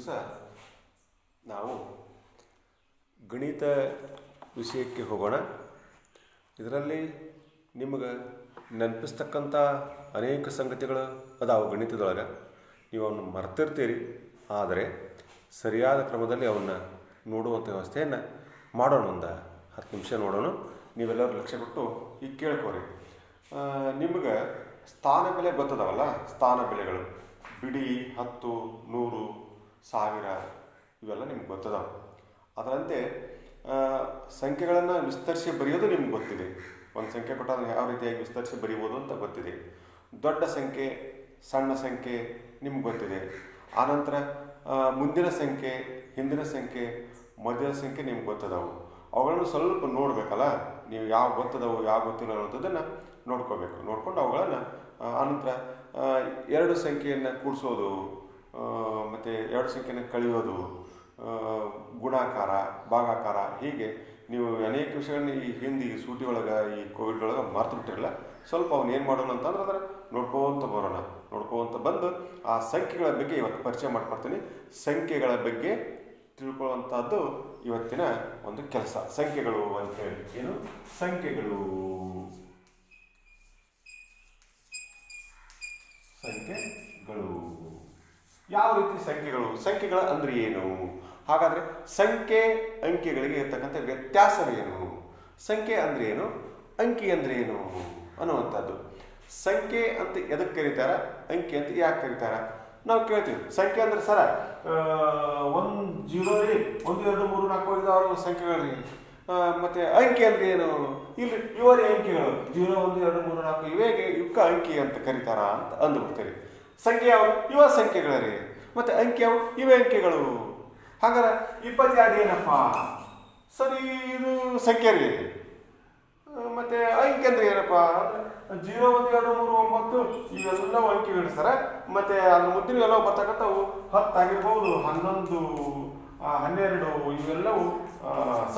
ದಿವಸ ನಾವು ಗಣಿತ ವಿಷಯಕ್ಕೆ ಹೋಗೋಣ. ಇದರಲ್ಲಿ ನಿಮಗೆ ನೆನಪಿಸ್ತಕ್ಕಂಥ ಅನೇಕ ಸಂಗತಿಗಳು ಅದಾವು ಗಣಿತದೊಳಗೆ. ನೀವು ಅವನ್ನ ಮರ್ತಿರ್ತೀರಿ, ಆದರೆ ಸರಿಯಾದ ಕ್ರಮದಲ್ಲಿ ಅವನ್ನ ನೋಡುವಂಥ ವ್ಯವಸ್ಥೆಯನ್ನು ಮಾಡೋಣ. ಒಂದು 10 ನಿಮಿಷ ನೋಡೋಣ. ನೀವೆಲ್ಲರೂ ಲಕ್ಷ್ಯ ಕೊಟ್ಟು ಈಗ ಕೇಳ್ಕೋರಿ. ನಿಮಗೆ ಸ್ಥಾನ ಬೆಲೆ ಗೊತ್ತದವಲ್ಲ, ಸ್ಥಾನ ಬೆಲೆಗಳು ಬಿಡಿ, 10, 100, 1000 ಇವೆಲ್ಲ ನಿಮ್ಗೆ ಗೊತ್ತದಾವೆ. ಅದರಂತೆ ಸಂಖ್ಯೆಗಳನ್ನು ವಿಸ್ತರಿಸಿ ಬರೆಯೋದು ನಿಮ್ಗೆ ಗೊತ್ತಿದೆ. ಒಂದು ಸಂಖ್ಯೆ ಕೊಟ್ಟಾಗ ಯಾವ ರೀತಿಯಾಗಿ ವಿಸ್ತರಿಸಿ ಬರೀಬೋದು ಅಂತ ಗೊತ್ತಿದೆ. ದೊಡ್ಡ ಸಂಖ್ಯೆ, ಸಣ್ಣ ಸಂಖ್ಯೆ ನಿಮ್ಗೆ ಗೊತ್ತಿದೆ. ಆನಂತರ ಮುಂದಿನ ಸಂಖ್ಯೆ, ಹಿಂದಿನ ಸಂಖ್ಯೆ, ಮಧ್ಯದ ಸಂಖ್ಯೆ ನಿಮ್ಗೆ ಗೊತ್ತದವು. ಅವುಗಳನ್ನು ಸ್ವಲ್ಪ ನೋಡಬೇಕಲ್ಲ, ನೀವು ಯಾವ ಗೊತ್ತದವು ಯಾವ ಗೊತ್ತಿಲ್ಲ ಅನ್ನೋದನ್ನು ನೋಡ್ಕೋಬೇಕು. ನೋಡ್ಕೊಂಡು ಅವುಗಳನ್ನು ಆನಂತರ 2 ಸಂಖ್ಯೆಯನ್ನು ಕೂಡಿಸೋದು, ಮತ್ತು 2 ಸಂಖ್ಯೆಯನ್ನು ಕಳೆಯೋದು, ಗುಣಾಕಾರ, ಭಾಗಾಕಾರ, ಹೀಗೆ ನೀವು ಅನೇಕ ವಿಷಯಗಳನ್ನ ಈ ಹಿಂದೆ ಈ ಸೂಟಿ ಒಳಗೆ, ಈ ಕೋವಿಡ್ ಒಳಗೆ ಮರ್ತು ಬಿಟ್ಟಿರಲ್ಲ. ಸ್ವಲ್ಪ ಅವನು ಏನು ಮಾಡೋಣ ಅಂತಂದ್ರೆ ಅದರ ನೋಡ್ಕೋತ ಬರೋಣ. ನೋಡ್ಕೋತ ಬಂದು ಆ ಸಂಖ್ಯೆಗಳ ಬಗ್ಗೆ ಇವತ್ತು ಪರಿಚಯ ಮಾಡ್ಕೊಡ್ತೀನಿ. ಸಂಖ್ಯೆಗಳ ಬಗ್ಗೆ ತಿಳ್ಕೊಳ್ಳುವಂಥದ್ದು ಇವತ್ತಿನ ಒಂದು ಕೆಲಸ. ಸಂಖ್ಯೆಗಳು ಅಂತ ಹೇಳಿ, ಏನು ಸಂಖ್ಯೆಗಳು? ಸಂಖ್ಯೆಗಳು ಯಾವ ರೀತಿ ಸಂಖ್ಯೆಗಳು? ಸಂಖ್ಯೆಗಳ ಅಂದ್ರೆ ಏನು? ಹಾಗಾದ್ರೆ ಸಂಖ್ಯೆ ಅಂಕಿಗಳಿಗೆ ಇರ್ತಕ್ಕಂಥ ವ್ಯತ್ಯಾಸವೇನು? ಸಂಖ್ಯೆ ಅಂದ್ರೆ ಏನು, ಅಂಕಿ ಅಂದ್ರೆ ಏನು ಅನ್ನುವಂಥದ್ದು. ಸಂಖ್ಯೆ ಅಂತ ಎದಕ್ಕೆ ಕರೀತಾರ, ಅಂಕಿ ಅಂತ ಯಾಕೆ ಕರೀತಾರ? ನಾವು ಕೇಳ್ತೀವಿ ಸಂಖ್ಯೆ ಅಂದ್ರೆ ಸರ 1 0 ರೀ, 1 2 3 4 5 6 ಸಂಖ್ಯೆಗಳು ರೀ. ಮತ್ತೆ ಅಂಕಿ ಅಂದ್ರೆ ಏನು? ಇಲ್ಲಿ ಇವರೇ ಅಂಕಿಗಳು 0 1 2 3 4 ಇವೇ ಇವಕ್ಕ ಅಂಕಿ ಅಂತ ಕರೀತಾರ ಅಂತ ಅಂದ್ಬಿಡ್ತೀರಿ. ಸಂಖ್ಯೆ ಯಾವ? ಇವ ಸಂಖ್ಯೆಗಳ ರೀ. ಮತ್ತೆ ಅಂಕಿ ಯಾವ? ಇವೇ ಅಂಕಿಗಳು. ಹಾಗಾದ್ರೆ 22 ಏನಪ್ಪ? ಸರಿ, ಇದು ಸಂಖ್ಯೆ ರೀ. ಮತ್ತೆ ಅಂಕಿ ಅಂದ್ರೆ ಏನಪ್ಪ? 0 1 2 3 9 ಇವೆಲ್ಲವೂ ಅಂಕಿಗಳು ಸರ. ಮತ್ತೆ ಅದ್ರ ಮುದ್ದಿನ ಎಲ್ಲ ಬರ್ತಕ್ಕಂಥವು 10 ಆಗಿರ್ಬೋದು, 11, 12 ಇವೆಲ್ಲವೂ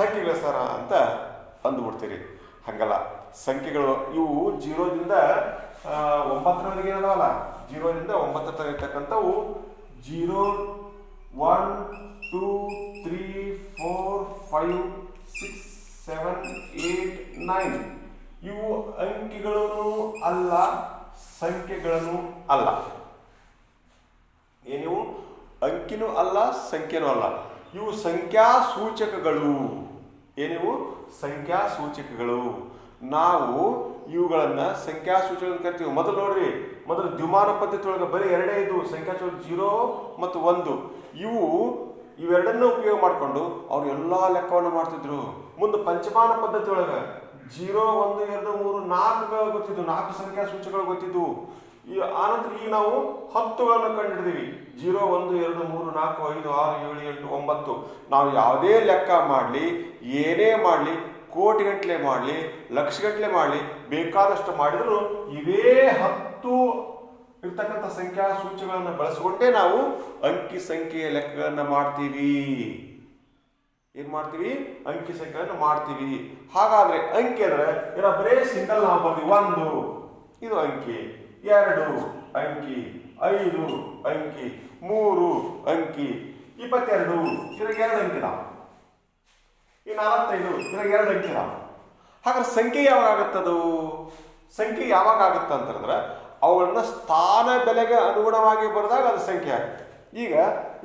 ಸಂಖ್ಯೆಗಳು ಸರ ಅಂತ ಅಂದುಬಿಡ್ತೀರಿ. ಹಂಗಲ್ಲ, ಸಂಖ್ಯೆಗಳು ಇವು 0ದಿಂದ 9ರವರೆಗೆ ಏನದವಲ್ಲ, 0ದಿಂದ 9 ತನಕ ಇರ್ತಕ್ಕಂಥವು 0 1 2 3 4 5 6 7 8 9 ಇವು ಅಂಕಿಗಳೂ ಅಲ್ಲ, ಸಂಖ್ಯೆಗಳನ್ನು ಅಲ್ಲ. ಏನಿವು? ಅಂಕಿನೂ ಅಲ್ಲ, ಸಂಖ್ಯೆನೂ ಅಲ್ಲ. ಇವು ಸಂಖ್ಯಾ ಸೂಚಕಗಳು. ಏನಿವು? ಸಂಖ್ಯಾ ಸೂಚಕಗಳು. ನಾವು ಇವುಗಳನ್ನ ಸಂಖ್ಯಾ ಸೂಚಕ ಕರಿತೀವಿ. ಮೊದಲು ನೋಡ್ರಿ, ಮೊದಲು ದ್ವಿಮಾನ ಪದ್ಧತಿ ಒಳಗೆ ಬರೀ 2 ಇದ್ವು, ಸಂಖ್ಯಾ ಸೂಚಕ 0 ಮತ್ತು 1. ಇವೆರಡನ್ನ ಉಪಯೋಗ ಮಾಡಿಕೊಂಡು ಅವ್ರು ಎಲ್ಲಾ ಲೆಕ್ಕವನ್ನು ಮಾಡ್ತಿದ್ರು. ಮುಂದೆ ಪಂಚಮಾನ ಪದ್ಧತಿ ಒಳಗೆ 0 1 2 3 4 ಗೊತ್ತಿದ್ವು, 4 ಸಂಖ್ಯಾ ಸೂಚಕಗಳು ಗೊತ್ತಿದ್ವು. ಆನಂತರ ಈಗ ನಾವು 10ಗಳನ್ನು ಕಂಡುಹಿಡಿದೀವಿ. 0 1 2 3 4 5 6 7 8 9. ನಾವು ಯಾವುದೇ ಲೆಕ್ಕ ಮಾಡಲಿ, ಏನೇ ಮಾಡಲಿ, ಕೋಟಿಗಟ್ಟಲೆ ಮಾಡಲಿ, ಲಕ್ಷಗಟ್ಟಲೆ ಮಾಡಲಿ, ಬೇಕಾದಷ್ಟು ಮಾಡಿದ್ರು ಇವೇ 10 ಇರ್ತಕ್ಕಂಥ ಸಂಖ್ಯಾ ಸೂಚಕಗಳನ್ನು ಬಳಸಿಕೊಂಡೇ ನಾವು ಅಂಕಿ ಸಂಖ್ಯೆಯ ಲೆಕ್ಕಗಳನ್ನು ಮಾಡ್ತೀವಿ. ಏನ್ ಮಾಡ್ತೀವಿ? ಅಂಕಿ ಸಂಖ್ಯೆಗಳನ್ನು ಮಾಡ್ತೀವಿ. ಹಾಗಾದ್ರೆ ಅಂಕಿ ಅಂದ್ರೆ ಏನೋ ಬರೇ ಸಿಂಗಲ್ ನಾವು ಬರ್ತೀವಿ. 1 ಇದು ಅಂಕಿ, 2 ಅಂಕಿ, 5 ಅಂಕಿ, 3 ಅಂಕಿ, 22 ಇದ್ರಾಗ 2 ಅಂಕಿ ನಾವು, ಈ 45 ಇದ್ರಾಗ 2 ಅಂಕಿ ನಾವು. ಹಾಗಾದ್ರೆ ಸಂಖ್ಯೆ ಯಾವಾಗ ಆಗುತ್ತದು? ಸಂಖ್ಯೆ ಯಾವಾಗ ಆಗುತ್ತೆ ಅಂತಂದ್ರೆ ಅವುಗಳನ್ನ ಸ್ಥಾನ ಬೆಲೆಗೆ ಅನುಗುಣವಾಗಿ ಬರೆದಾಗ ಅದು ಸಂಖ್ಯೆ ಆಗುತ್ತೆ. ಈಗ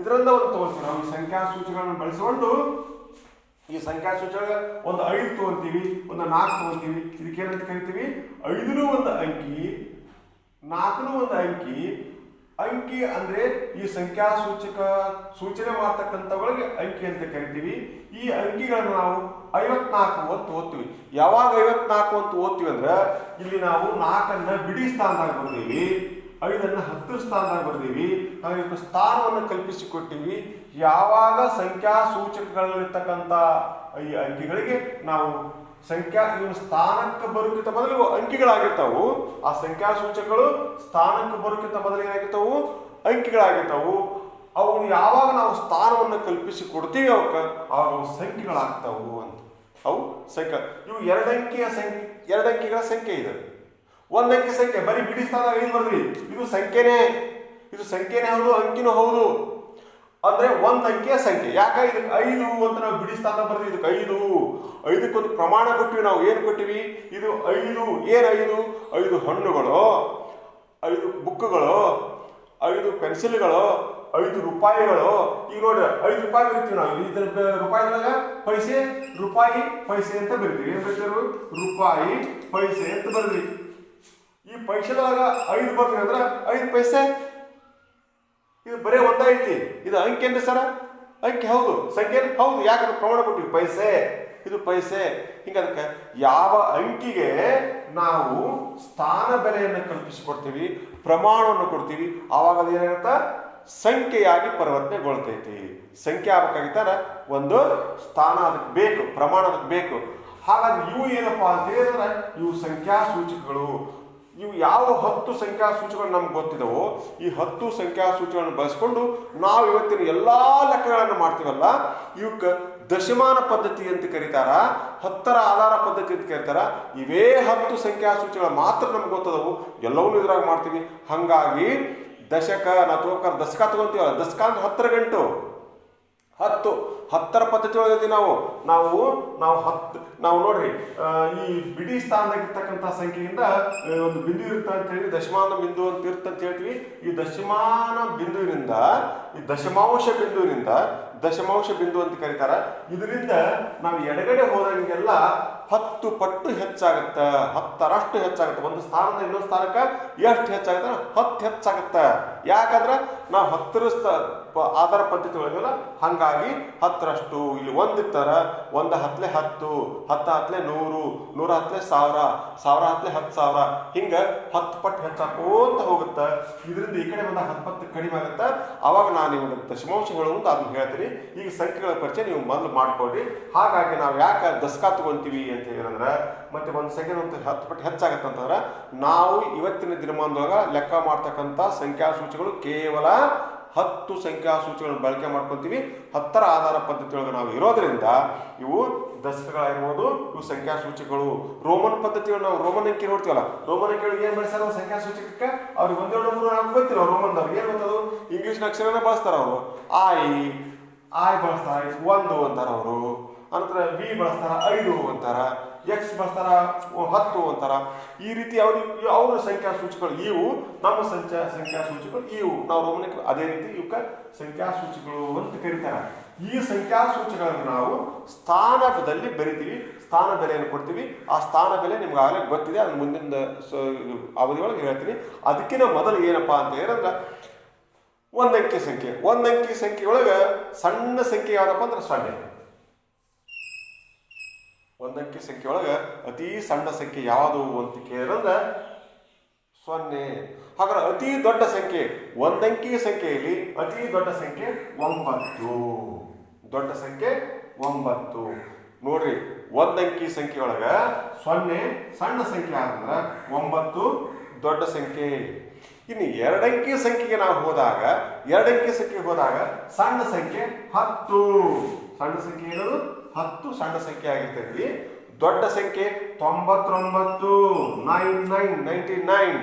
ಇದರಿಂದ ಒಂದು ತಗೋತೀವಿ ನಾವು, ಈ ಸಂಖ್ಯಾ ಸೂಚಕಗಳನ್ನು ಬಳಸಿಕೊಂಡು ಈ ಸಂಖ್ಯಾ ಸೂಚಕ ಒಂದು 5 ತಗೊಂತೀವಿ, ಒಂದು 4 ತಗೊಂತೀವಿ. ಇದಕ್ಕೇನಂತ ಕರಿತೀವಿ? 5 ಒಂದು ಅಂಕಿ, 4 ಒಂದು ಅಂಕಿ. ಅಂಕಿ ಅಂದ್ರೆ ಈ ಸಂಖ್ಯಾ ಸೂಚಕ ಸೂಚನೆ ಮಾಡ್ತಕ್ಕಂಥವುಗಳಿಗೆ ಅಂಕಿ ಅಂತ ಕರಿತೀವಿ. ಈ ಅಂಕಿಗಳನ್ನು ನಾವು 54 ಅಂತ ಓದ್ತೀವಿ. ಯಾವಾಗ 54 ಅಂತ ಓದ್ತೀವಿ ಅಂದ್ರೆ ಇಲ್ಲಿ ನಾವು 4ಅನ್ನ ಬಿಡಿ ಸ್ಥಾನದಾಗ ಬರ್ತೀವಿ, 5ಅನ್ನ 10 ಸ್ಥಾನದಾಗ ಬರ್ತೀವಿ. ನಾವು ಸ್ಥಾನವನ್ನು ಕಲ್ಪಿಸಿಕೊಟ್ಟಿವಿ. ಯಾವಾಗ ಸಂಖ್ಯಾ ಸೂಚಕಗಳಿರ್ತಕ್ಕಂಥ ಈ ಅಂಕಿಗಳಿಗೆ ನಾವು ಇವನು ಸ್ಥಾನಕ್ಕೆ ಬರೋಕ್ಕಿಂತ ಮೊದಲು ಅಂಕಿಗಳಾಗಿರ್ತಾವು. ಆ ಸಂಖ್ಯಾ ಸೂಚಕಗಳು ಸ್ಥಾನಕ್ಕೆ ಬರೋಕ್ಕಿಂತ ಮೊದಲು ಏನಾಗಿರ್ತಾವು? ಅಂಕಿಗಳಾಗಿರ್ತಾವು. ಅವು ಯಾವಾಗ ನಾವು ಸ್ಥಾನವನ್ನು ಕಲ್ಪಿಸಿ ಕೊಡ್ತೀವಿ ಅವಕ್ಕೆ, ಅವು ಸಂಖ್ಯೆಗಳಾಗ್ತಾವು ಅಂತ. ಅವು ಸಂಖ್ಯೆ. ಇವು 2 ಅಂಕಿಗಳ ಸಂಖ್ಯೆ ಇದೆ. 1 ಅಂಕಿ ಸಂಖ್ಯೆ ಬರೀ ಬಿಡಿ ಸ್ಥಾನದಾಗ 5 ಬರ್ರಿ, ಇದು ಸಂಖ್ಯೆನೇ ಹೌದು, ಅಂಕಿನೂ ಹೌದು. ಅಂದ್ರೆ ಒಂದ್ ಅಂಕಿಯ ಸಂಖ್ಯೆ. ಯಾಕೆ ಇದಕ್ಕೆ 5 ಅಂತ ನಾವು ಬಿಡಿ ಸ್ಥಾನ ಬರ್ತೀವಿ. ಇದಕ್ಕೆ 5 ಪ್ರಮಾಣ ಕೊಟ್ಟಿವಿ. ನಾವು ಏನು ಕೊಟ್ಟಿವಿ? ಇದು 5. ಏನು 5 ಹಣ್ಣುಗಳು, 5 ಬುಕ್ಗಳು, 5 ಪೆನ್ಸಿಲ್ಗಳು, 5 ರೂಪಾಯಿಗಳು. ಈಗ ನೋಡ್ರಿ 5 ರೂಪಾಯಿ ಬರಿತೀವಿ ನಾವು. ಇದ್ರ ರೂಪಾಯಿದಾಗ ಪೈಸೆ, ರೂಪಾಯಿ ಪೈಸೆ ಅಂತ ಬರಿತೀವಿ. ಏನ್ ಬರೀತೀವಿ? ರೂಪಾಯಿ ಪೈಸೆ ಅಂತ ಬರ್ರಿ. ಈ ಪೈಸೆದಾಗ 5 ಬರ್ತೀವಿ ಅಂದ್ರೆ 5 ಪೈಸೆ. ಇದು ಬರೀ ಒಂದೈತಿ. ಇದು ಅಂಕಿ ಏನ್ರಿ ಸರ? ಅಂಕಿ ಹೌದು, ಸಂಖ್ಯೆ ಹೌದು. ಯಾಕಂದ್ರೆ ಪ್ರಮಾಣ ಕೊಟ್ಟಿವಿ ಪೈಸೆ, ಇದು ಪೈಸೆ. ಹಿಂಗ ಅದಕ್ಕೆ ಯಾವ ಅಂಕಿಗೆ ನಾವು ಸ್ಥಾನ ಬೆಲೆಯನ್ನು ಕಲ್ಪಿಸಿಕೊಡ್ತೀವಿ, ಪ್ರಮಾಣವನ್ನು ಕೊಡ್ತೀವಿ, ಆವಾಗ ಅದೇನಾಗುತ್ತಾ ಸಂಖ್ಯೆಯಾಗಿ ಪರಿವರ್ತನೆಗೊಳ್ತೈತಿ. ಸಂಖ್ಯೆ ಆಗ್ಬೇಕಾಗಿತ್ತಾರ ಒಂದು ಸ್ಥಾನ ಅದಕ್ಕೆ ಬೇಕು, ಪ್ರಮಾಣ ಅದಕ್ಕೆ ಬೇಕು. ಹಾಗಾಗಿ ಇವು ಏನಪ್ಪಾ ಅಂತ ಹೇಳಿದ್ರೆ ಇವು ಸಂಖ್ಯಾ ಸೂಚಕಗಳು. ಇವು ಯಾವ 10 ಸಂಖ್ಯಾ ಸೂಚಕಗಳು ನಮ್ಗೆ ಗೊತ್ತಿದವೋ ಈ 10 ಸಂಖ್ಯಾ ಸೂಚಕಗಳನ್ನು ಬಳಸ್ಕೊಂಡು ನಾವು ಇವತ್ತಿನ ಎಲ್ಲಾ ಲೆಕ್ಕಗಳನ್ನು ಮಾಡ್ತೀವಲ್ಲ, ಇವಕ್ಕೆ ದಶಮಾನ ಪದ್ಧತಿ ಅಂತ ಕರೀತಾರ, 10ರ ಆಧಾರ ಪದ್ಧತಿ ಅಂತ ಕರೀತಾರ. ಇವೇ 10 ಸಂಖ್ಯಾ ಸೂಚಕಗಳು ಮಾತ್ರ ನಮ್ಗೆ ಗೊತ್ತದವು, ಎಲ್ಲವನ್ನೂ ಇದ್ರಾಗ ಮಾಡ್ತೀವಿ. ಹಂಗಾಗಿ ದಶಕ ನಾವು ತಗೋಕಾರ ದಶಕ ತಗೊಂತೀವಲ್ಲ, ದಶಕ ಅಂದ್ರೆ 10ರ ಗಂಟು. 10ರ ಪದ್ಧತಿ ಒಳಗದಿ ನಾವು ನೋಡ್ರಿ, ಈ ಬಿಡಿ ಸ್ಥಾನದಾಗಿರ್ತಕ್ಕಂಥ ಸಂಖ್ಯೆಯಿಂದ ಒಂದು ಬಿಂದು ಇರುತ್ತೆ ಅಂತ ಹೇಳಿ ದಶಮಾನ ಬಿಂದು ಅಂತ ಇರುತ್ತೆ ಅಂತ ಹೇಳ್ತೀವಿ. ಈ ದಶಮಾನ ಬಿಂದುವಿನಿಂದ ಈ ದಶಮಾಂಶ ಬಿಂದು ಅಂತ ಕರೀತಾರ. ಇದರಿಂದ ನಾವು ಎಡಗಡೆ ಹೋದಂಗೆಲ್ಲ 10 ಪಟ್ಟು ಹೆಚ್ಚಾಗತ್ತ, 10ರಷ್ಟು ಹೆಚ್ಚಾಗತ್ತೆ. ಒಂದು ಸ್ಥಾನದ ಇನ್ನೊಂದು ಸ್ಥಾನಕ್ಕೆ ಎಷ್ಟು ಹೆಚ್ಚಾಗತ್ತ? 10 ಹೆಚ್ಚಾಗತ್ತ. ಯಾಕಂದ್ರೆ ನಾವು 10ರ ಆಧಾರ ಪದ್ಧತಿ ಒಳಗಲ್ಲ, ಹಂಗಾಗಿ 10ರಷ್ಟು. ಇಲ್ಲಿ ಒಂದಿತ್ತರ 1 ಹತ್ಲೆ 10, 10 ಹತ್ಲೆ 100, 100 ಹತ್ಲೆ 1000, 1000 ಹತ್ಲೆ 10,000. ಹಿಂಗ 10 ಪಟ್ಟು ಹೆಚ್ಚಾಕೋಂತ ಹೋಗುತ್ತ. ಇದರಿಂದ ಈ ಕಡೆ ಬಂದ 10 ಕಡಿಮೆ ಆಗುತ್ತ. ಅವಾಗ ನಾನು ನಿಮಗೆ ದಶಮಾಂಶಗಳು ಅಂತ ಅದನ್ನ ಹೇಳ್ತೀನಿ. ಈಗ ಸಂಖ್ಯೆಗಳ ಪರಿಚಯ ನೀವು ಮೊದಲು ಮಾಡ್ಕೊಡ್ರಿ. ಹಾಗಾಗಿ ನಾವು ಯಾಕೆ ದಶಕ ತಗೊಂತೀವಿ ಅಂತ ಹೇಳಿದ್ರೆ, ಮತ್ತೆ ಒಂದು ಸಂಖ್ಯೆ 10 ಪಟ್ಟು ಹೆಚ್ಚಾಗತ್ತಂತಂದ್ರೆ ನಾವು ಇವತ್ತಿನ ದಿನಮಾನದೊಳಗ ಲೆಕ್ಕ ಮಾಡ್ತಕ್ಕಂಥ ಸಂಖ್ಯಾ ಸೂಚಕಗಳು ಕೇವಲ 10 ಸಂಖ್ಯಾ ಸೂಚಕಗಳನ್ನು ಬಳಕೆ ಮಾಡ್ಕೊತೀವಿ. 10ರ ಆಧಾರ ಪದ್ಧತಿಯೊಳಗೆ ನಾವು ಇರೋದ್ರಿಂದ ಇವು ದಶಕಗಳಾಗಿರ್ಬೋದು, ಇವು ಸಂಖ್ಯಾ ಸೂಚಕಗಳು. ರೋಮನ್ ಪದ್ಧತಿಗಳು ನಾವು ರೋಮನ್ ಅಂಕಿ ನೋಡ್ತೀವಲ್ಲ, ರೋಮನ್ ಅಂಕಿಯೊಳಗೆ ಏನ್ ಬಳಸ್ತಾರ ಸಂಖ್ಯಾ ಸೂಚಕಕ್ಕೆ? ಅವ್ರಿಗೆ 1 2 3 4 ಗೊತ್ತಿಲ್ಲ. ರೋಮನ್ದವ್ರಿಗೆ ಏನ್ ಗೊತ್ತದು? ಇಂಗ್ಲಿಷ್ ಅಕ್ಷರನ ಬಳಸ್ತಾರ ಅವರು. ಐ ಬಳಸ್ತಾರ, 1 ಅಂತಾರ ಅವರು. ನಂತರ ವಿ ಬಳಸ್ತಾರ, 5 ಅಂತಾರ. ಎಕ್ಸ್ ಬಳಸ್ತಾರ, 10 ಅಂತಾರ. ಈ ರೀತಿ ಅವ್ರ ಸಂಖ್ಯಾ ಸೂಚಕಗಳು ಇವು, ನಮ್ಮ ಸಂಖ್ಯಾ ಸೂಚಕಗಳು ಇವು. ನಾವು ರೋಮನಿಕ್ ಅದೇ ರೀತಿ ಇವಕ್ಕೆ ಸಂಖ್ಯಾ ಸೂಚಕಗಳು ಅಂತ ಕರೀತಾರೆ. ಈ ಸಂಖ್ಯಾ ಸೂಚಕಗಳನ್ನು ನಾವು ಸ್ಥಾನದಲ್ಲಿ ಬರಿತೀವಿ, ಸ್ಥಾನ ಬೆಲೆಯನ್ನು ಕೊಡ್ತೀವಿ. ಆ ಸ್ಥಾನ ಬೆಲೆ ನಿಮ್ಗೆ ಆಗಲೇ ಗೊತ್ತಿದೆ, ಅದನ್ನ ಮುಂದಿನ ಅವಧಿಯೊಳಗೆ ಹೇಳ್ತೀನಿ. ಅದಕ್ಕಿಂತ ಮೊದಲು ಏನಪ್ಪಾ ಅಂತ ಹೇಳಿದ್ರೆ, ಒಂದಂಕಿ ಸಂಖ್ಯೆ ಒಳಗೆ ಸಣ್ಣ ಸಂಖ್ಯೆ ಯಾವ್ದಪ್ಪ ಅಂದ್ರೆ 0. ಒಂದಂಕಿ ಸಂಖ್ಯೆ ಒಳಗೆ ಅತಿ ಸಣ್ಣ ಸಂಖ್ಯೆ ಯಾವುದು ಅಂತ ಕೇಳಿದ್ರೆ 0. ಹಾಗಾದ್ರೆ ಅತಿ ದೊಡ್ಡ ಸಂಖ್ಯೆ ಒಂದಂಕಿ ಸಂಖ್ಯೆಯಲ್ಲಿ ಅತಿ ದೊಡ್ಡ ಸಂಖ್ಯೆ 9. ದೊಡ್ಡ ಸಂಖ್ಯೆ 9. ನೋಡ್ರಿ, ಒಂದಂಕಿ ಸಂಖ್ಯೆ ಒಳಗ 0 ಸಣ್ಣ ಸಂಖ್ಯೆ ಆದ್ರೆ 9 ದೊಡ್ಡ ಸಂಖ್ಯೆ. ಇನ್ನು ಎರಡಂಕಿ ಸಂಖ್ಯೆಗೆ ನಾವು ಹೋದಾಗ ಸಣ್ಣ ಸಂಖ್ಯೆ 10. ಸಣ್ಣ ಸಂಖ್ಯೆ ಏನದು? 10 ಸಣ್ಣ ಸಂಖ್ಯೆ ಆಗಿರ್ತೈತಿ. ದೊಡ್ಡ ಸಂಖ್ಯೆ 99, 99.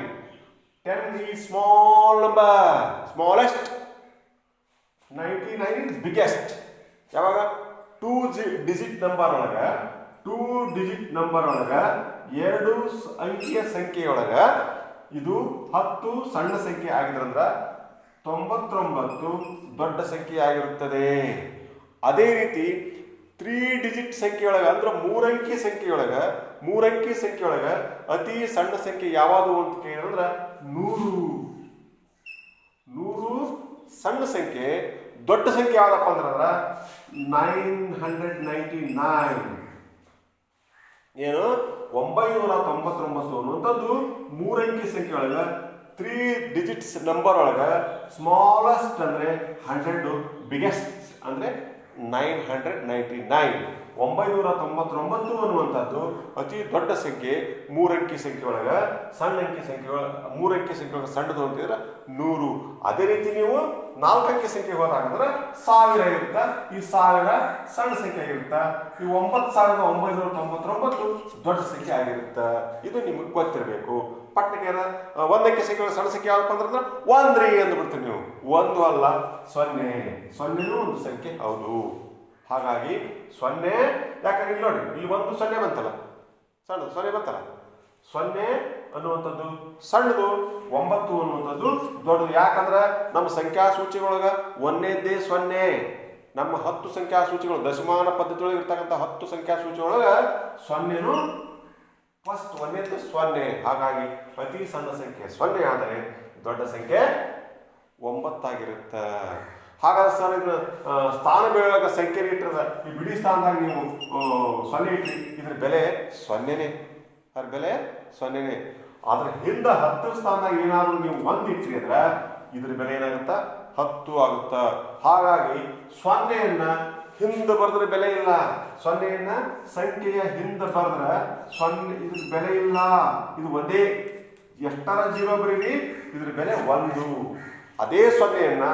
10 is small number, smallest. 99 is biggest. ಯಾವಾಗ 2 ಡಿಜಿಟ್ ನಂಬರ್ ಒಳಗ 2 ಅಂಕಿಯ ಸಂಖ್ಯೆಯೊಳಗ ಇದು 10 ಸಣ್ಣ ಸಂಖ್ಯೆ ಆಗಿದ್ರಂದ್ರ 99 ದೊಡ್ಡ ಸಂಖ್ಯೆ ಆಗಿರುತ್ತದೆ. ಅದೇ ರೀತಿ 3 ಡಿಜಿಟ್ ಸಂಖ್ಯೆಯೊಳಗ ಅಂದ್ರೆ 3 ಅಂಕಿ ಸಂಖ್ಯೆಯೊಳಗ ಅತಿ ಸಣ್ಣ ಸಂಖ್ಯೆ ಯಾವುದು ಅಂತ ಕೇಳಿದ್ರೆ 100 ಸಣ್ಣ ಸಂಖ್ಯೆ. ದೊಡ್ಡ ಸಂಖ್ಯೆ ಯಾವ್ದಪ್ಪ ಅಂದ್ರ 999. ಏನು 999 ಅನ್ನುವಂಥದ್ದು 3 ಅಂಕಿ ಸಂಖ್ಯೆ ಒಳಗ 3 ಡಿಜಿಟ್ಸ್ ನಂಬರ್ ಒಳಗ ಸ್ಮಾಲೆಸ್ಟ್ ಅಂದ್ರೆ 100, ಬಿಗ್ಗೆಸ್ಟ್ ಅಂದ್ರೆ 999. 999 ಅನ್ನುವಂಥದ್ದು ಅತಿ ದೊಡ್ಡ ಸಂಖ್ಯೆ. 3 ಅಂಕಿ ಸಂಖ್ಯೆ ಒಳಗ ಸಣ್ಣ ಅಂಕಿ ಸಂಖ್ಯೆ 3 ಅಂಕಿ ಸಂಖ್ಯೆ ಒಳಗೆ ಸಣ್ಣದು ಅಂತಿದ್ರೆ 100. ಅದೇ ರೀತಿ ನೀವು 4 ಅಂಕಿ ಸಂಖ್ಯೆ ಹೋದಾಗಂದ್ರೆ 1000 ಇರುತ್ತ. ಈ 1000 ಸಣ್ಣ ಸಂಖ್ಯೆ ಆಗಿರುತ್ತ. ಈ 9999 ದೊಡ್ಡ ಸಂಖ್ಯೆ ಆಗಿರುತ್ತೆ. ಇದು ನಿಮಗೆ ಗೊತ್ತಿರಬೇಕು. ಪಟ್ಟಣಕ್ಕೆ ಒಂದಕ್ಕೆ ಸಂಖ್ಯೆ ಸಣ್ಣ ಸಂಖ್ಯೆ ಯಾವಪ್ಪ ಅಂದ್ರೆ ಒಂದ್ರಿ ಅಂದ್ಬಿಡ್ತೀವಿ ನೀವು. ಒಂದು ಅಲ್ಲ, ಸೊನ್ನೆ. ಸೊನ್ನೆನೂ ಒಂದು ಸಂಖ್ಯೆ ಹೌದು. ಹಾಗಾಗಿ ಸೊನ್ನೆ, ಯಾಕಂದ್ರೆ ಇಲ್ಲಿ ನೋಡಿ, ಇಲ್ಲಿ ಒಂದು ಸೊನ್ನೆ ಬಂತಲ್ಲ, ಸಣ್ಣದು ಸೊನ್ನೆ ಬಂತಲ್ಲ. ಸೊನ್ನೆ ಅನ್ನುವಂಥದ್ದು ಸಣ್ಣದು, 9 ಅನ್ನುವಂಥದ್ದು ದೊಡ್ಡದು. ಯಾಕಂದ್ರೆ ನಮ್ಮ ಸಂಖ್ಯಾ ಸೂಚಿಗಳೊಳಗೆ ಒಂದೇದ್ದೇ ಸೊನ್ನೆ. ನಮ್ಮ 10 ಸಂಖ್ಯಾ ಸೂಚಿಗಳು ದಶಮಾನ ಪದ್ಧತಿ ಒಳಗೆ ಇರ್ತಕ್ಕಂಥ 10 ಸಂಖ್ಯಾ ಸೂಚಿ ಒಳಗೆ ಸೊನ್ನೆನು ಫಸ್ಟ್ ಒಂದೇದ್ದು ಸೊನ್ನೆ. ಹಾಗಾಗಿ ಅತಿ ಸಣ್ಣ ಸಂಖ್ಯೆ ಸೊನ್ನೆ ಆದರೆ ದೊಡ್ಡ ಸಂಖ್ಯೆ 9 ಆಗಿರುತ್ತೆ. ಹಾಗಾದ್ರೆ ಸರ್ ಇದು ಸ್ಥಾನ ಬೆಳೆಯುವಾಗ ಸಂಖ್ಯೆ ಇಟ್ಟಿರದ ಈ ಬಿಡಿ ಸ್ಥಾನದಾಗ ನೀವು ಸೊನ್ನೆ ಇಟ್ರಿ, ಇದ್ರ ಬೆಲೆ ಸೊನ್ನೆನೆ. ಅದ್ರ ಬೆಲೆ ಸೊನ್ನೆನೆ. ಆದ್ರೆ ಹಿಂದೆ 10 ಸ್ಥಾನದಾಗ ಏನಾದ್ರು ನೀವು 1 ಇಟ್ರಿ ಅಂದ್ರೆ ಇದ್ರ ಬೆಲೆ ಏನಾಗುತ್ತಾ 10 ಆಗುತ್ತಾ. ಹಾಗಾಗಿ ಸೊನ್ನೆಯನ್ನ ಹಿಂದೆ ಬರೆದ್ರೆ ಬೆಲೆ ಇಲ್ಲ. ಸೊನ್ನೆಯನ್ನ ಸಂಖ್ಯೆಯ ಹಿಂದೆ ಬರೆದ್ರೆ ಸೊನ್ನೆ, ಇದ್ರ ಬೆಲೆ ಇಲ್ಲ. ಇದು ಒಂದೇ, ಎಷ್ಟರ ಜೀರೋ ಬರೀರಿ, ಇದ್ರ ಬೆಲೆ 1. ಅದೇ ಸೊನ್ನೆಯನ್ನ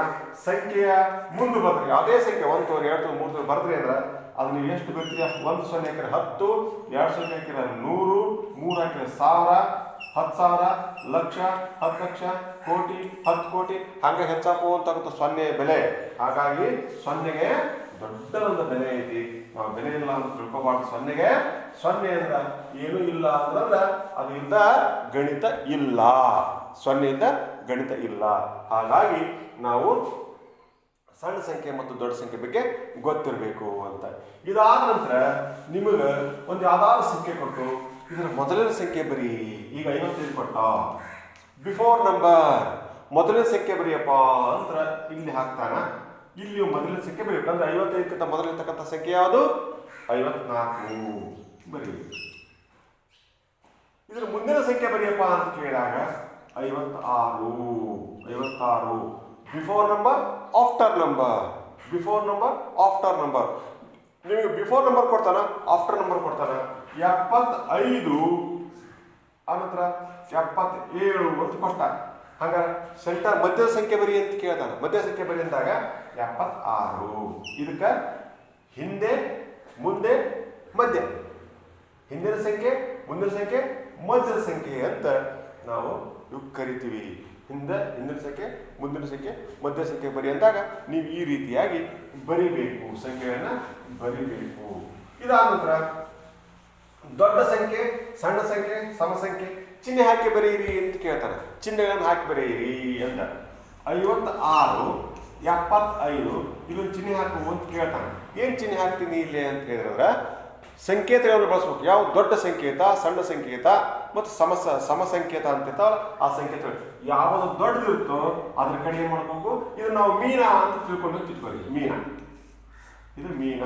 ಸಂಖ್ಯೆಯ ಮುಂದೆ ಬರೆದ್ರಿ, ಅದೇ ಸಂಖ್ಯೆ 1 ತೋರಿ 2 3 ತೋರಿ ಬರೆದ್ರಿ ಅಂದ್ರೆ ಅದು ನೀವು ಎಷ್ಟು ಬರ್ತೀರಿ? 1 ಸೊನ್ನೆ ಹಾಕಿದ್ರೆ 10, 2 ಸೊನ್ನೆ ಹಾಕಿದ್ರೆ 100, 3 ಹಾಕಿದ್ರೆ 1000, 10,000, ಲಕ್ಷ, 10 ಲಕ್ಷ, ಕೋಟಿ, 10 ಕೋಟಿ, ಹಂಗೆ ಹೆಚ್ಚಾಗುವಂತಾಗುತ್ತೆ ಸೊನ್ನೆ ಬೆಲೆ. ಹಾಗಾಗಿ ಸೊನ್ನೆಗೆ ದೊಡ್ಡ ಒಂದು ಬೆಲೆ ಐತಿ. ನಾವು ಬೆಲೆ ಇಲ್ಲ ಅಂತ ತಿಳ್ಕೊಬಾರ್ದು. ಸೊನ್ನೆಗೆ, ಸೊನ್ನೆ ಅಂದ್ರೆ ಏನೂ ಇಲ್ಲ ಅಂತಂದ್ರೆ ಅದು ಇಂದ ಗಣಿತ ಇಲ್ಲ. ಸೊನ್ನೆಯಿಂದ ಗಣಿತ ಇಲ್ಲ. ಹಾಗಾಗಿ ನಾವು ಸಣ್ಣ ಸಂಖ್ಯೆ ಮತ್ತು ದೊಡ್ಡ ಸಂಖ್ಯೆ ಬಗ್ಗೆ ಗೊತ್ತಿರಬೇಕು ಅಂತ. ಇದಾದ ನಂತರ ನಿಮಗೆ ಒಂದು ಯಾವ್ದಾದ್ರು ಸಂಖ್ಯೆ ಕೊಟ್ಟು ಇದರ ಮೊದಲನೇ ಸಂಖ್ಯೆ ಬರೀ. ಈಗ 55 ಕೊಟ್ಟ, ಬಿಫೋರ್ ನಂಬರ್ ಮೊದಲನೇ ಸಂಖ್ಯೆ ಬರೀಯಪ್ಪ ಅಂತ ಇಲ್ಲಿ ಹಾಕ್ತಾನ. ಇಲ್ಲಿ ಮೊದಲನೇ ಸಂಖ್ಯೆ ಬರೀಬೇಕು ಅಂದ್ರೆ 55ಕ್ಕಿಂತ ಮೊದಲಿರ್ತಕ್ಕಂಥ ಸಂಖ್ಯೆ ಯಾವುದು? 54 ಬರೀಬೇಕು. ಇದರ ಮುಂದಿನ ಸಂಖ್ಯೆ ಬರೀಯಪ್ಪ ಅಂತ ಕೇಳಿದಾಗ 56. Before number, after number. Before number, after number. ನಿಮಗೆ ಬಿಫೋರ್ ನಂಬರ್ ಕೊಡ್ತಾನ, ಆಫ್ಟರ್ ನಂಬರ್ ಕೊಡ್ತಾನ. 75 ಅನಂತರ 77 ಅಂತ ಕೊಟ್ಟ. ಹಂಗಾರೆ ಸೆಂಟರ್ ಮಧ್ಯದ ಸಂಖ್ಯೆ ಬರಿ ಅಂತ ಕೇಳ್ತಾನ. ಮಧ್ಯ ಸಂಖ್ಯೆ ಬರಿ ಅಂದಾಗ 76. ಇದಕ್ಕೆ ಹಿಂದೆ, ಮುಂದೆ, ಮಧ್ಯ. ಹಿಂದಿನ ಸಂಖ್ಯೆ, ಮುಂದಿನ ಸಂಖ್ಯೆ, ಮಧ್ಯದ ಸಂಖ್ಯೆ ಅಂತ ನಾವು ಕರಿತೀವಿ. ಹಿಂದಿನ ಸಂಖ್ಯೆ, ಮುಂದಿನ ಸಂಖ್ಯೆ, ಮಧ್ಯ ಸಂಖ್ಯೆ ಬರಿ ಅಂದಾಗ ನೀವು ಈ ರೀತಿಯಾಗಿ ಬರಿಬೇಕು, ಸಂಖ್ಯೆಗಳನ್ನ ಬರಿಬೇಕು. ಇದಾದ ನಂತರ ದೊಡ್ಡ ಸಂಖ್ಯೆ, ಸಣ್ಣ ಸಂಖ್ಯೆ, ಸಮ ಸಂಖ್ಯೆ ಚಿಹ್ನೆ ಹಾಕಿ ಬರೀರಿ ಅಂತ ಕೇಳ್ತಾನೆ. ಚಿಹ್ನೆಗಳನ್ನು ಹಾಕಿ ಬರೀರಿ ಅಂತ. 56, 75 ಇದೊಂದು ಚಿಹ್ನೆ ಹಾಕು ಅಂತ ಕೇಳ್ತಾನೆ. ಏನು ಚಿಹ್ನೆ ಹಾಕ್ತೀನಿ ಇಲ್ಲಿ ಅಂತ ಹೇಳಿದ್ರೆ ಸಂಕೇತಗಳನ್ನು ಬಳಸ್ಬೇಕು. ಯಾವ ದೊಡ್ಡ ಸಂಕೇತ, ಸಣ್ಣ ಸಂಕೇತ ಮತ್ತು ಸಮ ಸಂಕೇತ ಅಂತ ಇರ್ತಾವಲ್ಲ ಆ ಸಂಕೇತಗಳು. ಯಾವುದು ದೊಡ್ಡದಿರುತ್ತೋ ಅದ್ರ ಕಡೆ ಏನು ಮಾಡ್ಬೇಕು? ಇದು ನಾವು ಮೀನ ಅಂತ ತಿಳ್ಕೊಂಡು ತಿಳ್ಕೊಳ್ಳಿ. ಮೀನ, ಇದು ಮೀನ.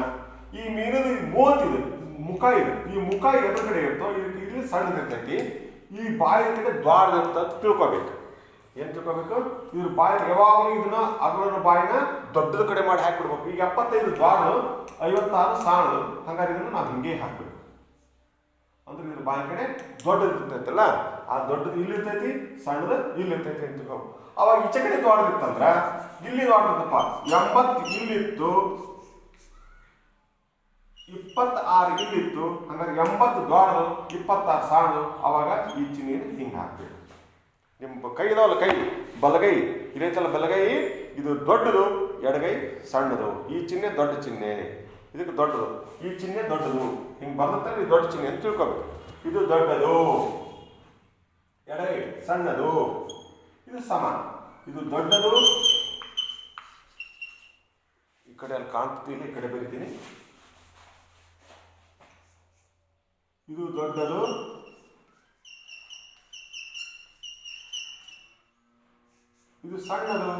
ಈ ಮೀನದ ಮೂವತ್ತಿದೆ ಮುಖ ಇದೆ. ಈ ಮುಖ ಎದ್ರ ಕಡೆ ಇರುತ್ತೋ ಇದಕ್ಕೆ ಇಲ್ಲಿ ಸಣ್ಣದಿರ್ತೈತಿ. ಈ ಬಾಯಿ ಕಡೆ ದ್ವಾರದಿರುತ್ತ ಅಂತ ತಿಳ್ಕೊಬೇಕು. ಏನ್ ತಿಳ್ಕೊಬೇಕು? ಇದ್ರ ಬಾಯಿ ಯಾವಾಗಲೂ ಇದನ್ನ ಅಗಲನ ಬಾಯಿನ ದೊಡ್ಡದ ಕಡೆ ಮಾಡಿ ಹಾಕಿಬಿಡ್ಬೇಕು. ಈಗ 75 ದ್ವಾರ, 56 ಸಾಣದು. ಹಂಗಾರೆ ಇದನ್ನ ನಾವು ಹಿಂಗೆ ಹಾಕ್ಬೇಕು. ಅಂದ್ರೆ ಇದ್ರ ಬಾಯಿ ಕಡೆ ದೊಡ್ಡದು ಇರ್ತೈತಲ್ಲ, ಆ ದೊಡ್ಡದು ಇಲ್ಲಿರ್ತೈತಿ, ಸಣ್ಣದು ಇಲ್ಲಿರ್ತೈತಿ ಅಂತ ತಿಳ್ಕೊಬೇಕು. ಅವಾಗ ಈಚೆ ಕಡೆ ದ್ವಾರದಿತ್ತಂದ್ರ ಇಲ್ಲಿ ದ್ವಾರದಪ್ಪ 80 ಇಲ್ಲಿತ್ತು, 26 ಇಲ್ಲಿತ್ತು. ಹಂಗಾರೆ 80 ದ್ವಾರದು, 26 ಸಾಣದು. ಅವಾಗ ಈ ಚಿಹ್ನೆಯನ್ನು ಹಿಂಗೆ ಹಾಕ್ಬೇಕು. ನಿಮ್ಮ ಕೈ ಇದಾವಲ್ಲ, ಕೈ ಬಲಗೈ ಇರೈತಲ್ಲ, ಬಲಗೈ ಇದು ದೊಡ್ಡದು, ಎಡಗೈ ಸಣ್ಣದು. ಈ ಚಿಹ್ನೆ ದೊಡ್ಡ ಚಿಹ್ನೆ, ಇದಕ್ಕೆ ದೊಡ್ಡದು. ಈ ಚಿಹ್ನೆ ದೊಡ್ಡದು. ಹಿಂಗೆ ಬರ್ದತ್ತಲ್ಲ, ಇದು ದೊಡ್ಡ ಚಿಹ್ನೆ ಅಂತ ತಿಳ್ಕೊಬೇಕು. ಇದು ದೊಡ್ಡದು, ಎಡಗೈ ಸಣ್ಣದು, ಇದು ಸಮ. ಇದು ದೊಡ್ಡದು, ಈ ಕಡೆ ಅಲ್ಲಿ ಕಾಣ್ತೀನಿ, ಈ ಕಡೆ ಬರಿತೀನಿ. ಇದು ದೊಡ್ಡದು, ಇದು ಸಣ್ಣದು,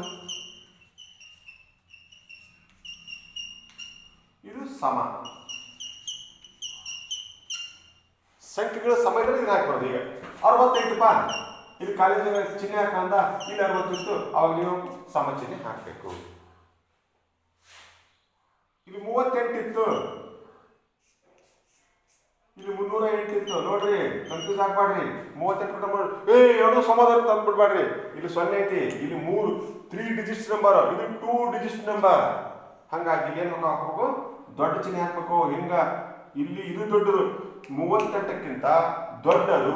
ಇದು ಸಮ. ಸಂಖ್ಯೆಗಳು ಸಮ ಇದ್ರೆ ಇದನ್ನ ಹಾಕ್ಬಾರ್ದು. ಈಗ 65ಪ್ಪ, ಇದು ಕಾಲೇಜಿನ ಚಿಹ್ನೆ ಹಾಕಂದ, ಇಲ್ಲಿ 60 ಇತ್ತು, ಅವಾಗ ನೀವು ಸಮ ಚಿಹ್ನೆ ಹಾಕಬೇಕು. ಇಲ್ಲಿ 38 ಇತ್ತು, ಇಲ್ಲಿ 308 ಇತ್ತು. ನೋಡ್ರಿ, ಕನ್ಫ್ಯೂಸ್ ಆಗ್ಬಾಡ್ರಿ. 38 ಕೂಡ ಎರಡು ಸಮಾಧಾನ ತಂದ್ಬಿಡ್ಬಾಡ್ರಿ. ಇಲ್ಲಿ 0 ಐತಿ, ಇಲ್ಲಿ 3 ಡಿಜಿಟ್ಸ್ ನಂಬರ್, ಇದು 2 ಡಿಜಿಟ್ಸ್ ನಂಬರ್. ಹಂಗಾಗಿ ಏನ್ ಹಾಕ್ಬೇಕು? ದೊಡ್ಡ ಚಿಹ್ನೆ ಹಾಕ್ಬೇಕು. ಹಿಂಗ ಇಲ್ಲಿ ಇದು ದೊಡ್ಡದು, 38ಕ್ಕಿಂತ ದೊಡ್ಡದು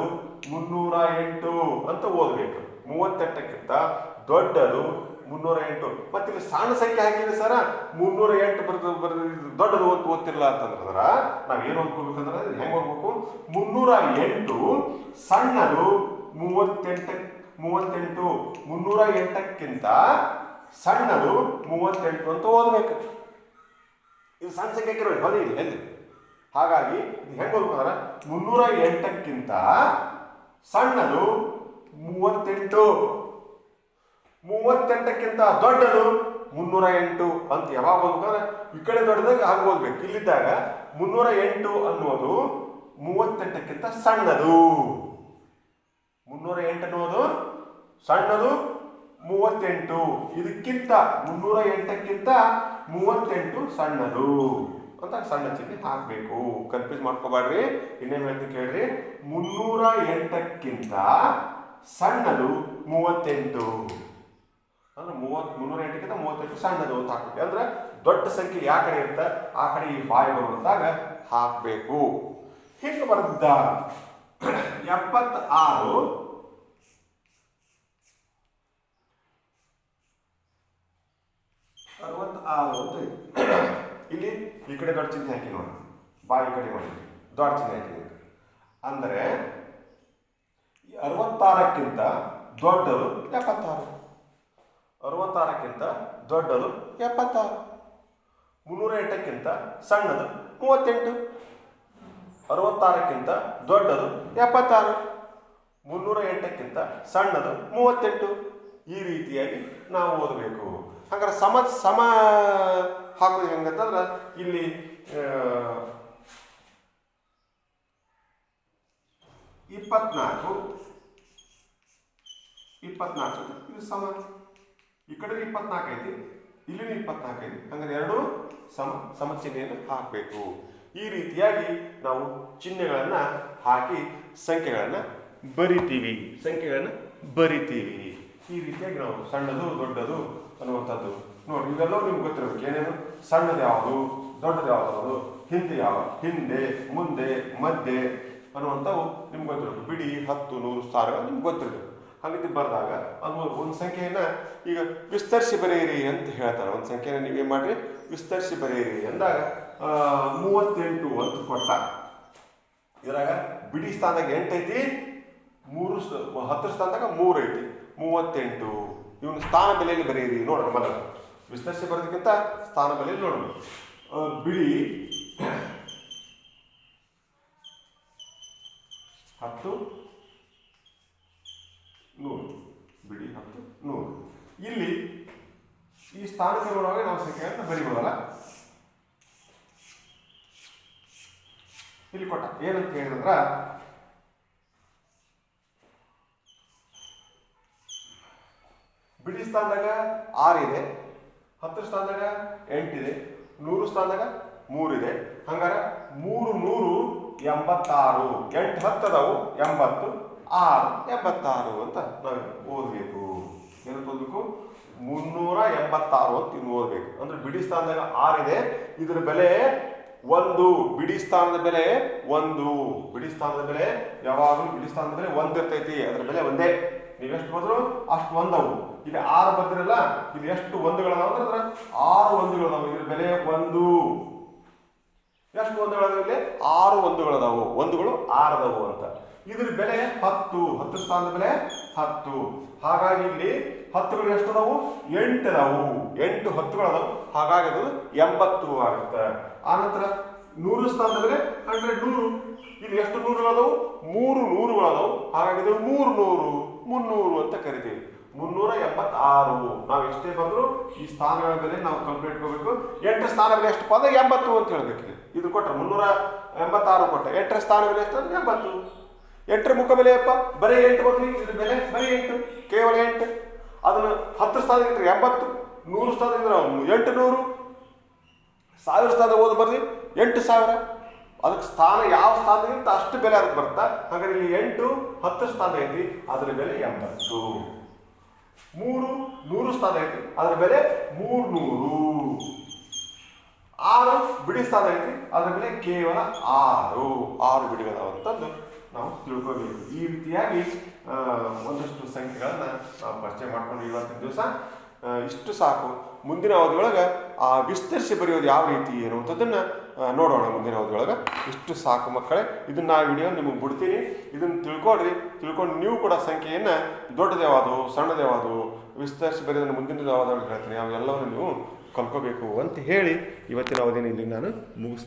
308 ಅಂತ ಓದಬೇಕು. 38ಕ್ಕಿಂತ ದೊಡ್ಡದು 308. ಮತ್ತೆ ಇಲ್ಲಿ ಸಣ್ಣ ಸಂಖ್ಯೆ ಹಾಕಿದ್ರೆ ಸರ 308 ದೊಡ್ಡದು ಅಂತ ಓದ್ತಿರಲ್ಲ ಅಂತಂದ್ರ ನಾವೇನು ಓದ್ಕೋಬೇಕಂದ್ರೆ ಹೆಂಗೆ ಓದ್ಬೇಕು, 308 ಸಣ್ಣದು 38 308ಕ್ಕಿಂತ ಸಣ್ಣದು 38 ಅಂತ ಓದಬೇಕು. ಇದು ಸಣ್ಣ ಸಂಖ್ಯೆ ಹಾಕಿರೋದು ಹೌದು ಇಲ್ಲ ಎಲ್ಲಿ. ಹಾಗಾಗಿ ಹೆಂಗೆ ಓದ್ಬೇಕಂದ್ರೆ 308ಕ್ಕಿಂತ ಸಣ್ಣದು 38, 38ಕ್ಕಿಂತ ದೊಡ್ಡದು 308 ಅಂತ ಯಾವಾಗ ಓದ್ಬೇಕಂದ್ರೆ ಈ ಕಡೆ ದೊಡ್ಡದಾಗ ಹಾಗೆ ಓದ್ಬೇಕು. ಇಲ್ಲಿದ್ದಾಗ 308 ಅನ್ನೋದು 38ಕ್ಕಿಂತ ಸಣ್ಣದು, 308 ಅನ್ನೋದು ಸಣ್ಣದು 38, ಇದಕ್ಕಿಂತ 308ಕ್ಕಿಂತ 38 ಸಣ್ಣದು ಅಂತ ಸಣ್ಣ ಚಿಹ್ನೆ ಹಾಕಬೇಕು. ಕನ್ಫ್ಯೂಸ್ ಮಾಡ್ಕೋಬೇಡ್ರಿ. ಇನ್ನೇನು ಹೇಳ್ತೀನಿ ಕೇಳ್ರಿ, 308ಕ್ಕಿಂತ ಸಣ್ಣದು 38 ಅಂದ್ರೆ 308ಕ್ಕಿಂತ 38 ಸಣ್ಣದು ಅಂತ ಹಾಕ್ಬೇಕು. ಅಂದ್ರೆ ದೊಡ್ಡ ಸಂಖ್ಯೆ ಯಾವ ಕಡೆ ಇರುತ್ತೆ ಆ ಕಡೆ ಈ ಬಾಯಿ ಬರುವಂತಾಗ ಹಾಕಬೇಕು. ಹಿಂಗೆ ಬರ್ದ 76 66 ಅಂತ ಇಲ್ಲಿ ಈ ಕಡೆ ದೊಡ್ಡ ಚಿಹ್ನೆ ಹಾಕಿ ನೋಡಿ, ಬಾಯಿ ಕಡೆ ನೋಡಿ ದೊಡ್ಡ ಚಿಹ್ನೆ ಹಾಕಿ. ಅಂದರೆ 66ಕ್ಕಿಂತ ದೊಡ್ಡದು 76, 66ಕ್ಕಿಂತ ದೊಡ್ಡದು 76, 308ಕ್ಕಿಂತ ಸಣ್ಣದು 38, 66ಕ್ಕಿಂತ ದೊಡ್ಡದು 76, 308ಕ್ಕಿಂತ ಸಣ್ಣದು 38. ಈ ರೀತಿಯಾಗಿ ನಾವು ಓದಬೇಕು. ಹಾಗಾದ್ರೆ ಸಮ ಹಾಕೋದು ಹೆಂಗಂತಂದ್ರೆ ಇಲ್ಲಿ 24 ಇದು ಸಮ. ಈ ಕಡೆ 24 ಐತಿ, ಇಲ್ಲಿ 24 ಐತಿ. ಹಂಗಾರೆ ಎರಡು ಸಮ ಚಿಹ್ನೆಯನ್ನು ಹಾಕಬೇಕು. ಈ ರೀತಿಯಾಗಿ ನಾವು ಚಿಹ್ನೆಗಳನ್ನು ಹಾಕಿ ಸಂಖ್ಯೆಗಳನ್ನು ಬರಿತೀವಿ. ಈ ರೀತಿಯಾಗಿ ನಾವು ಸಣ್ಣದು ದೊಡ್ಡದು ಅನ್ನುವಂಥದ್ದು ನೋಡಿ. ಇವೆಲ್ಲವೂ ನಿಮ್ಗೆ ಗೊತ್ತಿರಬೇಕು. ಏನೇನು ಸಣ್ಣದು ಯಾವುದು, ದೊಡ್ಡದು ಯಾವುದು, ಹಿಂದೆ ಮುಂದೆ ಮಧ್ಯೆ ಅನ್ನುವಂಥವು ನಿಮ್ಗೆ ಗೊತ್ತಿರಬೇಕು. ಬಿಡಿ 10 100 1000 ನಿಮ್ಗೆ ಗೊತ್ತಿರಬೇಕು. ಹಾಗೆ ಬರೆದಾಗ ಅದು ಒಂದು ಸಂಖ್ಯೆಯನ್ನು ಈಗ ವಿಸ್ತರಿಸಿ ಬರೆಯಿರಿ ಅಂತ ಹೇಳ್ತಾರೆ. ಒಂದು ಸಂಖ್ಯೆನ ನೀವೇನು ಮಾಡಿರಿ, ವಿಸ್ತರಿಸಿ ಬರೆಯಿರಿ ಅಂದಾಗ 38 ಅಂತ ಕೊಟ್ಟ. ಇದ್ರಾಗ ಬಿಡಿ ಸ್ಥಾನದಾಗ 8 ಐತಿ, 10 ಸ್ಥಾನದಾಗ 3 ಐತಿ, 38. ಇವನು ಸ್ಥಾನ ಬೆಲೆಯಲ್ಲಿ ಬರೆಯಿರಿ ನೋಡೋಣ. ಮೊದಲ ವಿಸ್ತರಿಸಿ ಬರೋದಕ್ಕಿಂತ ಸ್ಥಾನ ಬೆಲೆಯಲ್ಲಿ ನೋಡೋಣ. ಬಿಡಿ 10 100, ಬಿಡಿ 10 100. ಇಲ್ಲಿ ಈ ಸ್ಥಾನಕ್ಕೆ ನೋಡುವಾಗ ನಾವು ಸಂಖ್ಯೆಯನ್ನು ಬರಿಬೋದಲ್ಲ. ಇಲ್ಲಿ ಕೊಟ್ಟ ಏನಂತ ಹೇಳಿದ್ರ ಬಿಡಿ ಸ್ಥಾನದಾಗ 6 ಇದೆ, 10 ಸ್ಥಾನದಾಗ 8 ಇದೆ, 100 ಸ್ಥಾನದಾಗ 3 ಇದೆ. ಹಂಗಾರೆ 3 100 86, 8 10 ಅದಾವು 80, 6 86 ಅಂತ ನಾವು ಓದಬೇಕು. ಏನಂತ ಓದಬೇಕು, 386 ಅಂತ ಇನ್ನು ಓದಬೇಕು. ಅಂದ್ರೆ ಬಿಡಿ ಸ್ಥಾನದಾಗ 6 ಇದೆ, ಇದರ ಬೆಲೆ 1. ಬಿಡಿ ಸ್ಥಾನದ ಬೆಲೆ 1. ಬಿಡಿ ಸ್ಥಾನದ ಬೆಲೆ ಯಾವಾಗಲೂ ಬಿಡಿ ಸ್ಥಾನದ ಬೆಲೆ 1 ಇರ್ತೈತಿ. ಅದರ ಬೆಲೆ ಒಂದೇ. ನೀವೆಷ್ಟು ಬಂದ್ರು ಅಷ್ಟು ಒಂದವು. ಇಲ್ಲಿ 6 ಬರ್ತಿರಲ್ಲ, ಇಲ್ಲಿ ಎಷ್ಟು ಒಂದುಗಳದಾವ ಅಂದ್ರೆ 6 ಒಂದುಗಳದಾವು. ಇದ್ರ ಬೆಲೆ 1. ಎಷ್ಟು ಒಂದುಗಳದಾವ ಇಲ್ಲಿ? 6 ಒಂದುಗಳದಾವು. ಒಂದುಗಳು 6 ಅದಾವು ಅಂತ. ಇದ್ರ ಬೆಲೆ 10. 10 ಸ್ಥಾನದ ಬೆಲೆ 10. ಹಾಗಾಗಿ ಇಲ್ಲಿ 10ಗಳು ಎಷ್ಟು ಅದಾವು? 8 ಅದಾವು. 8 10ಗಳದಾವು. ಹಾಗಾಗಿ ಅದು 80 ಆಗುತ್ತೆ. ಆನಂತರ 100 ಸ್ಥಾನದ ಬೆಲೆ 100. ಇಲ್ಲಿ ಎಷ್ಟು 100ಗಳದಾವು? 3 100ಗಳದಾವು. ಹಾಗಾಗಿ ಇದು 300 ಅಂತ ಕರಿತೀವಿ. 376. ನಾವು ಎಷ್ಟೇ ಬಂದ್ರು ಈ ಸ್ಥಾನಗಳ ಬೆಲೆ ನಾವು ಕಂಪ್ಲೀಟ್ ಇಟ್ಕೋಬೇಕು. 8 ಸ್ಥಾನ ಬೆಲೆ ಎಷ್ಟು ಅಂದ್ರೆ 80 ಅಂತ ಹೇಳ್ಬೇಕು. ಇದು ಕೊಟ್ರೆ 386 ಕೊಟ್ಟ. 8 ಸ್ಥಾನ ಬೆಲೆ ಎಷ್ಟು ಅಂದ್ರೆ 80. 8 ಮುಖ ಬೆಲೆ ಅಪ್ಪ ಬರೀ 8 ಬಂದ್ರಿ. ಇದ್ರ ಬೆಲೆ ಬರೀ 8, ಕೇವಲ 8. ಅದನ್ನು 10 ಸ್ಥಾನ ಇಟ್ಟರೆ 80, 100 ಸ್ಥಾನ ಇದ್ರೆ 800, 1000 ಸ್ಥಾನ ಓದ್ ಬರ್ರಿ 8000. ಅದಕ್ಕೆ ಸ್ಥಾನ ಯಾವ ಸ್ಥಾನದಿಂದ ಅಷ್ಟು ಬೆಲೆ ಅದಕ್ಕೆ ಬರ್ತಾ. ಹಾಗಾದ್ರೆ ಇಲ್ಲಿ 8 10 ಸ್ಥಾನ ಐತಿ, ಅದರ ಬೆಲೆ 80. 3 100 ಸ್ಥಾನ ಐತಿ, ಅದರ ಬೆಲೆ 300. 6 ಬಿಡಿ ಸ್ಥಾನ ಐತಿ, ಅದ್ರ ಮೇಲೆ ಕೇವಲ 6 ಬಿಡಿಗಳದಾವ ಅಂತಂದು ನಾವು ತಿಳ್ಕೋಬೇಕು. ಈ ರೀತಿಯಾಗಿ ಒಂದಷ್ಟು ಸಂಖ್ಯೆಗಳನ್ನ ನಾವು ಪರಿಚಯ ಮಾಡ್ಕೊಂಡು ಇವತ್ತಿನ ದಿವಸ ಇಷ್ಟು ಸಾಕು. ಮುಂದಿನ ಅವಧಿಯೊಳಗೆ ಆ ವಿಸ್ತರಿಸಿ ಬರೆಯೋದು ಯಾವ ರೀತಿ ಅನ್ನುವಂಥದ್ದನ್ನು ನೋಡೋಣ. ಮುಂದಿನ ಅವಧಿಯೊಳಗೆ ಇಷ್ಟು ಸಾಕು ಮಕ್ಕಳೇ. ಇದನ್ನ ಆ ವಿಡಿಯೋ ನಿಮಗೆ ಬಿಡ್ತೀನಿ, ಇದನ್ನು ತಿಳ್ಕೊಂಡು ನೀವು ಕೂಡ ಸಂಖ್ಯೆಯನ್ನು ದೊಡ್ಡದೇವಾದವು ಸಣ್ಣದೇವಾದವು ವಿಸ್ತರಿಸಿ ಬರೆಯೋದನ್ನು ಮುಂದಿನ ಅವಧಿಯೊಳಗೆ ಹೇಳ್ತೀನಿ, ಅವೆಲ್ಲವನ್ನು ನೀವು ಕಲ್ಕೋಬೇಕು ಅಂತ ಹೇಳಿ ಇವತ್ತಿನ ಅವಧಿನ ಇಲ್ಲಿ ನಾನು ಮುಗಿಸ್ತೀನಿ.